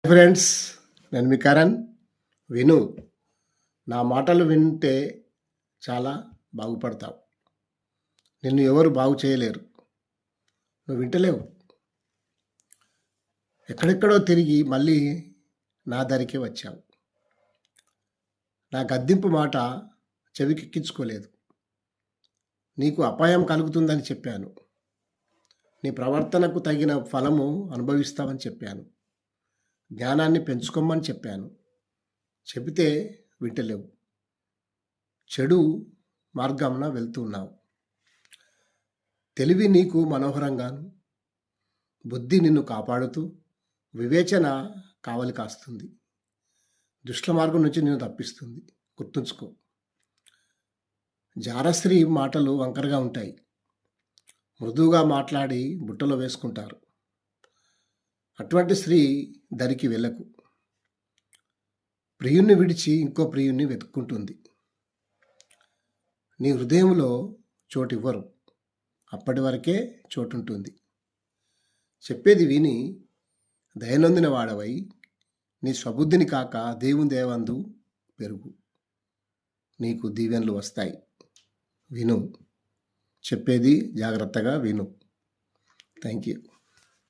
Friends, నేను మీ కరణ్. విను. నా మాటలు వింటే చాలా బాగుపడతావు. నిన్ను ఎవరు బాగు చేయలేరు. నువ్వు వింటలేవు. ఎక్కడెక్కడో తిరిగి మళ్ళీ నా దరికే వచ్చావు. నా గద్దింపు మాట చెవికెక్కించుకోలేదు. నీకు అపాయం కలుగుతుందని చెప్పాను. నీ ప్రవర్తనకు తగిన ఫలము అనుభవిస్తావని చెప్పాను. జ్ఞానాన్ని పెంచుకోమని చెప్పాను. చెబితే వింటలేవు. చెడు మార్గంన వెళ్తున్నావు. తెలివి నీకు మనోహరంగాను, బుద్ధి నిన్ను కాపాడుతూ, వివేచన కావలి కాస్తుంది. దుష్ట మార్గం నుంచి నిన్ను తప్పిస్తుంది. గుర్తుంచుకో. జారస్త్రీ మాటలు వంకరగా ఉంటాయి. మృదువుగా మాట్లాడి బుట్టలో వేసుకుంటారు. అటువంటి స్త్రీ దరికి వెళ్ళకు. ప్రియుణ్ణి విడిచి ఇంకో ప్రియుణ్ణి వెతుక్కుంటుంది. నీ హృదయంలో చోటు ఇవ్వరు. అప్పటి వరకే చోటుంటుంది. చెప్పేది విని దయనొందిన వాడవై నీ స్వబుద్ధిని కాక దేవుని దేవందు పెరుగు. నీకు దీవెనలు వస్తాయి. విను. చెప్పేది జాగ్రత్తగా విను. Thank you.